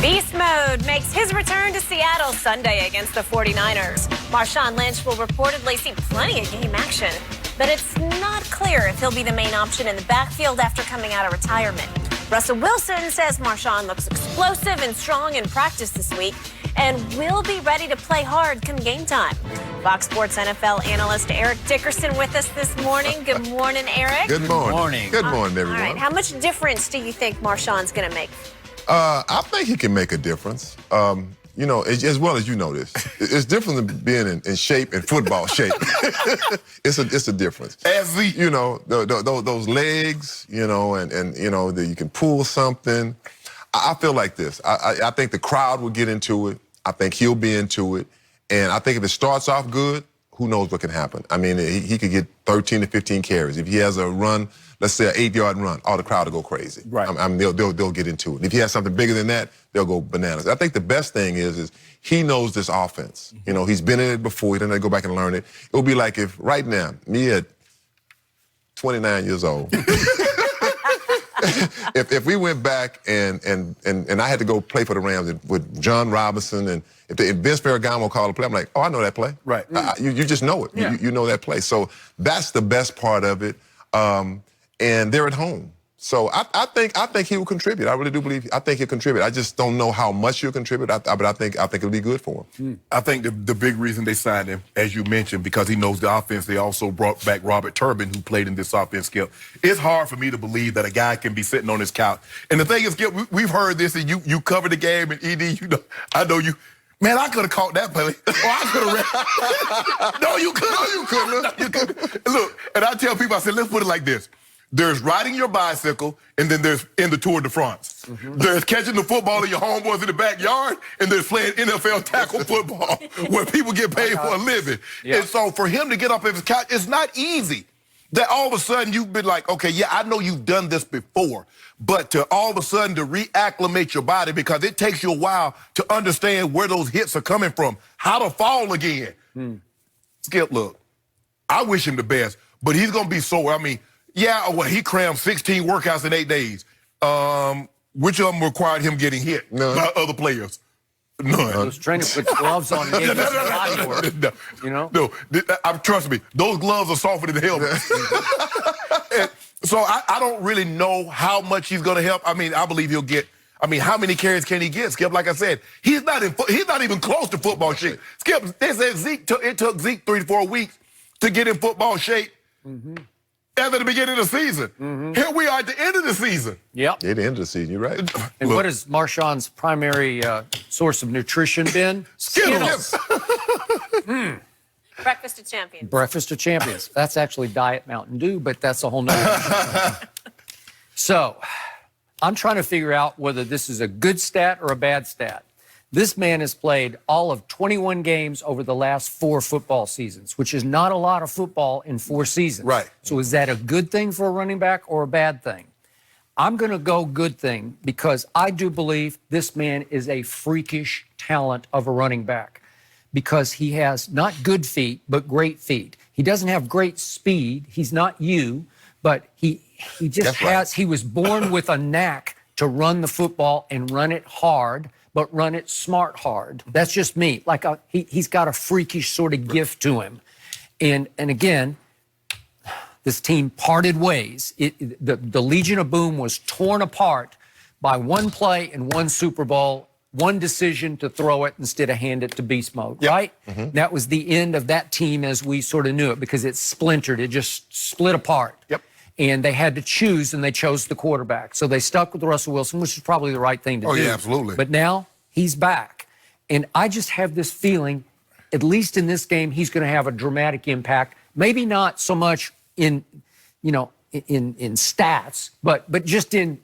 Beast mode makes his return to Seattle Sunday against the 49ers. Marshawn Lynch will reportedly see plenty of game action, but it's not clear if he'll be the main option in the backfield after coming out of retirement. Russell Wilson says Marshawn looks explosive and strong in practice this week and will be ready to play hard come game time. Fox Sports NFL analyst Eric Dickerson with us this morning. Good morning, Eric. Good morning. Good morning, everyone. All right. How much difference do you think Marshawn's going to make? I think he can make a difference. You know, as well as you know this. It's different than being in shape, in football shape. It's a difference. You know, those legs, you know, and you know, that you can pull something. I feel like this. I think the crowd will get into it. I think he'll be into it. And I think if it starts off good, who knows what can happen. I mean, he could get 13 to 15 carries. If he has a run, let's say an 8-yard run, all the crowd will go crazy. Right. I mean, they'll get into it. If he has something bigger than that, they'll go bananas. I think the best thing is he knows this offense. You know, he's been in it before. He doesn't have to go back and learn it. It would be like if right now, me at 29 years old, if we went back and I had to go play for the Rams with John Robinson and if Vince Ferragamo called a play, I'm like, oh, I know that play. Right. You just know it. Yeah. You know that play. So that's the best part of it. And they're at home. So I think he will contribute. I really do believe. I think he'll contribute. I just don't know how much he'll contribute. But I think it'll be good for him. I think the big reason they signed him, as you mentioned, because he knows the offense. They also brought back Robert Turbin, who played in this offense. Skip, it's hard for me to believe that a guy can be sitting on his couch. And the thing is, Skip, we've heard this, and you covered the game, and ED, you know, I know you. Man, I could have caught that play. Or I could have. No, you couldn't. No, you couldn't. No, you couldn't. Look, and I tell people, I said, let's put it like this. There's riding your bicycle, and then there's in the Tour de France. There's catching the football in your homeboys in the backyard, and there's playing NFL tackle football where people get paid for a living. Yeah. And so for him to get up in his couch, it's not easy. That all of a sudden you've been like, okay, yeah, I know you've done this before, but to all of a sudden to reacclimate your body, because it takes you a while to understand where those hits are coming from, how to fall again. Skip, look, I wish him the best, but he's going to be sore. I mean, yeah, well, he crammed 16 workouts in 8 days. Which of them required him getting hit by other players? None. Those trainers put gloves on and gave us body work. No, you know? No, trust me, those gloves are softer than the helmet. So I don't really know how much he's going to help. I mean, I believe he'll get. I mean, how many carries can he get, Skip? Like I said, he's not even close to football shape. Skip, they said it took Zeke 3 to 4 weeks to get in football shape. At the beginning of the season. Here we are at the end of the season. Yep. At the end of the season, you're right. And what has Marshawn's primary source of nutrition been? Skittles. Breakfast of champions. Breakfast of champions. That's actually Diet Mountain Dew, but that's a whole nother issue. So, I'm trying to figure out whether this is a good stat or a bad stat. This man has played all of 21 games over the last 4 football seasons, which is not a lot of football in 4 seasons. Right. So is that a good thing for a running back or a bad thing? I'm going to go good thing because I do believe this man is a freakish talent of a running back because he has not good feet, but great feet. He doesn't have great speed. He's not you, but he just has, he was born with a knack to run the football and run it hard, but run it smart hard. That's just me. Like he's got a freakish sort of gift to him. And again, this team parted ways. The Legion of Boom was torn apart by one play and one Super Bowl, one decision to throw it instead of hand it to beast mode, right? That was the end of that team as we sort of knew it because it splintered. It just split apart. And they had to choose, and they chose the quarterback. So they stuck with Russell Wilson, which is probably the right thing to do. Oh, yeah, absolutely. But now he's back. And I just have this feeling, at least in this game, he's going to have a dramatic impact. Maybe not so much in, you know, in stats, but just in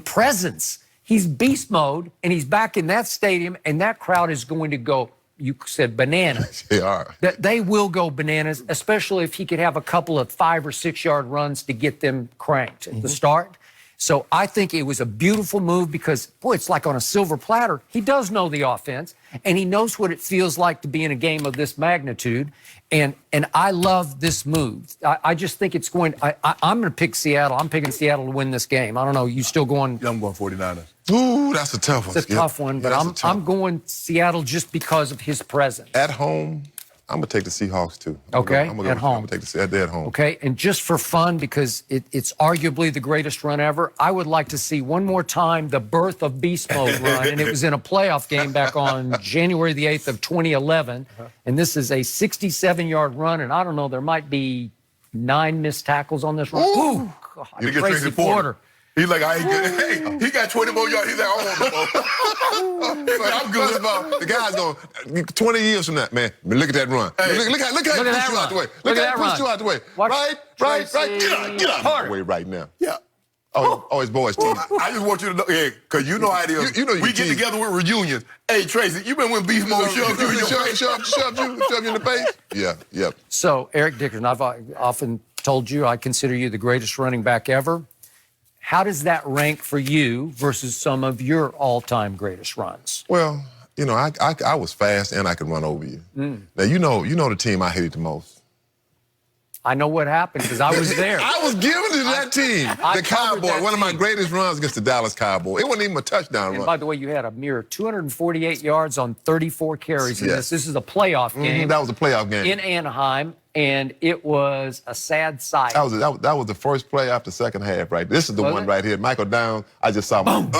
presence. He's beast mode, and he's back in that stadium, and that crowd is going to go, you said bananas. They are. They will go bananas, especially if he could have a couple of 5 or 6 yard runs to get them cranked at the start. So I think it was a beautiful move because, boy, it's like on a silver platter. He does know the offense, and he knows what it feels like to be in a game of this magnitude. And I love this move. I just think it's going I'm going to pick Seattle. I'm picking Seattle to win this game. I don't know. You still going? I'm going 49ers. Ooh, that's a tough one. It's a tough one, but I'm going Seattle just because of his presence. At home, I'm going to take the Seahawks, too. Okay, at home. I'm going to take the at home. Okay, and just for fun, because it's arguably the greatest run ever, I would like to see one more time the birth of Beast Mode run, and it was in a playoff game back on January the 8th of 2011, and this is a 67-yard run, and I don't know, there might be 9 missed tackles on this run. Ooh, God, You get Tracy Porter. He's like, I ain't good. Hey, he got 20 more yards. He's like, I'm good. The guy's going 20 years from that, man. Look at that run. Hey, look how he pushed you out the way. Look how he pushed you out the way. Right. Get out of the way right now. Yeah. Oh, his boys team. I just want you to know, because you know how it is. You know we get together with reunions. Hey, Tracy, you been when Beast Mode shoved you in your face? Shoved you in the face? Yeah. So, Eric Dickerson, I've often told you I consider you the greatest running back ever. How does that rank for you versus some of your all-time greatest runs? Well, you know, I was fast and I could run over you. Now, you know the team I hated the most. I know what happened because I was there. I was giving to that team. The Cowboys, one of my greatest runs against the Dallas Cowboys. It wasn't even a touchdown run. And by the way, you had a mere 248 yards on 34 carries in this. This is a playoff game. That was a playoff game. In Anaheim, and it was a sad sight. That was the first play after the second half, right? This is the one right here. Michael Downs, I just saw him.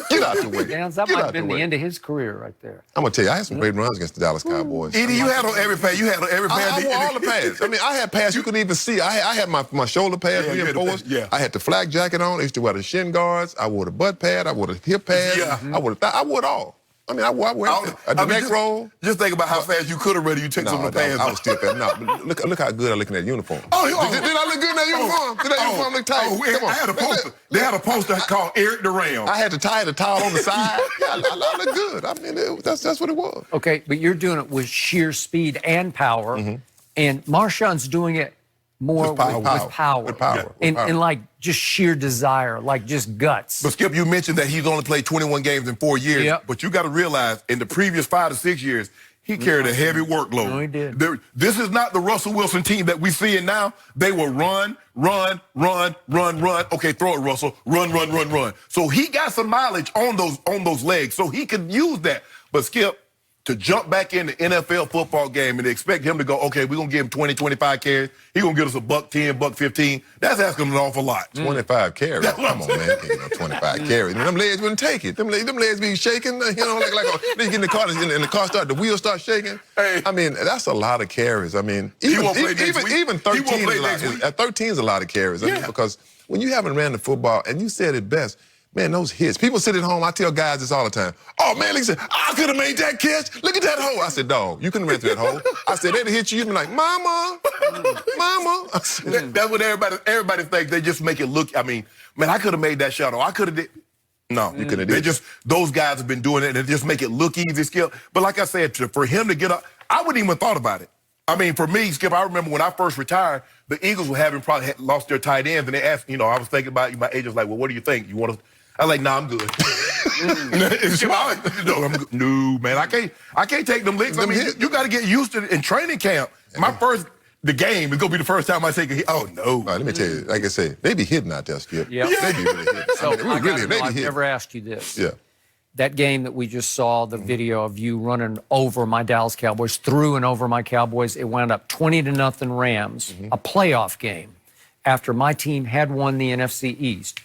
Get out the way. Downs, that might have been the end of his career right there. I'm going to tell you, I had some great runs against the Dallas Cowboys. Edie, you had on every pass. You had on every pass. I wore all the pads. I mean, I had pads you couldn't even see. I had my shoulder pads reinforced. I had the flak jacket on. I used to wear the shin guards. I wore the butt pad. I wore the hip pad. I wore it all. I mean, I wore the neck roll. Just think about how fast you could have read. You took some of the pads. I was still fast. No, but look how good I look in that uniform. Did I look good in that uniform? Did that uniform look tight? Come on. I had a poster. They had a poster called Eric the Ram. I had to tie the towel on the side. I look good. I mean, that's what it was. Okay, but you're doing it with sheer speed and power, and Marshawn's doing it more with power. And like just sheer desire, like just guts. But Skip, you mentioned that he's only played 21 games in 4 years. But you got to realize, in the previous 5 to 6 years, he carried a heavy workload. No, he did. This is not the Russell Wilson team that we see now. They will run. Okay, throw it, Russell. Run. So he got some mileage on those legs, so he could use that. But Skip, to jump back in the NFL football game and expect him to go, okay, we're going to give him 20, 25 carries. He's going to get us $110, $115. That's asking an awful lot. 25 carries? Come on, man. Can't get no 25 carries. Them legs wouldn't take it. Them legs be shaking, you know, like they get in the car and the car the wheels start shaking. Hey. I mean, that's a lot of carries. I mean, even 13 is a lot of carries. I mean, because when you haven't ran the football, and you said it best, man, those hits. People sit at home, I tell guys this all the time. Oh, man, they said, I could have made that catch. Look at that hole. I said, dog, you couldn't have ran through that hole. I said, they'd hit you. You'd be like, Mama. That's what everybody thinks. They just make it look, I mean, man, I could have made that shot. Or I could have did. No, you couldn't have did. Those guys have been doing it, and they just make it look easy, Skip. But like I said, for him to get up, I wouldn't even thought about it. I mean, for me, Skip, I remember when I first retired, the Eagles were probably had lost their tight ends, and they asked, you know, I was thinking about, my agent's like, well, what do you think? You want to? I was like, nah, I'm good. No, man, I can't take them licks. I mean, you got to get used to it in training camp. The game is going to be the first time I take a hit. Oh, no. Let me tell you, like I said, they be hitting out there, Skip. Yeah. They be really hitting. So, I've never asked you this. Yeah. That game that we just saw, the video of you running over my Dallas Cowboys, through and over my Cowboys, it wound up 20-0 Rams, a playoff game, after my team had won the NFC East.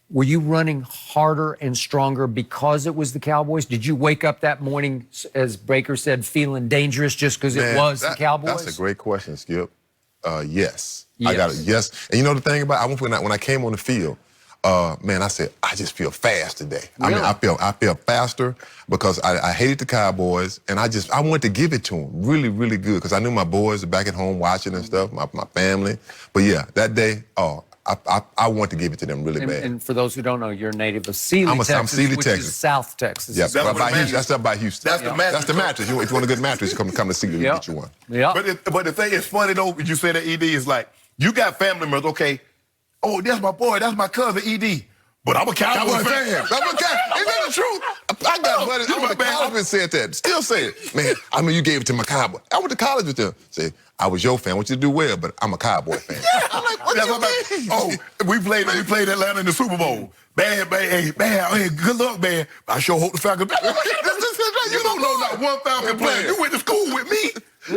Were you running harder and stronger because it was the Cowboys? Did you wake up that morning, as Baker said, feeling dangerous just because it was the Cowboys? That's a great question, Skip. Yes. I got it. Yes. And you know the thing about when I came on the field, man, I said, I just feel fast today. Really? I mean, I feel faster because I hated the Cowboys, and I wanted to give it to them really, really good because I knew my boys are back at home watching and stuff, my family. But yeah, that day, I want to give it to them really bad. And for those who don't know, you're a native of Sealy, Texas, I'm Sealy, which Texas. is South Texas. Yeah, that's up by Houston. That's the mattress. That's the mattress. If you want a good mattress, come to Sealy, we'll get you one. Yeah. But the thing is funny, though, when you say that, ED, is like, you got family members, okay, oh, that's my boy, that's my cousin, ED. But I'm a Cowboy fan. Ain't that the truth? I got buddies. I went to college and said that. Still say it. Man, I mean, you gave it to my Cowboy. I went to college with them. Say, I was your fan. I want you to do well, but I'm a Cowboy fan. Yeah, I'm like, what you mean? Oh, we played Atlanta in the Super Bowl. Man, hey, good luck, man. I sure hope the Falcons. You don't know not one Falcon player. You went to school with me.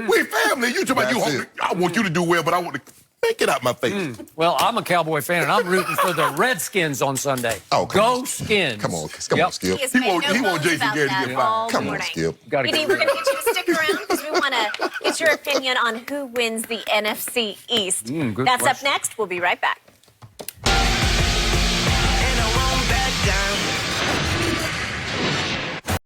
We family. You talking about you? I want you to do well, but I want to. Man, get out my face. Well, I'm a Cowboy fan, and I'm rooting for the Redskins on Sunday. Oh, Go Skins. Come on, Skip. He want Jason Garrett to get fired. Come on, Skip. We're going to get you to stick around because we want to get your opinion on who wins the NFC East. Good That's question. up next. We'll be right back.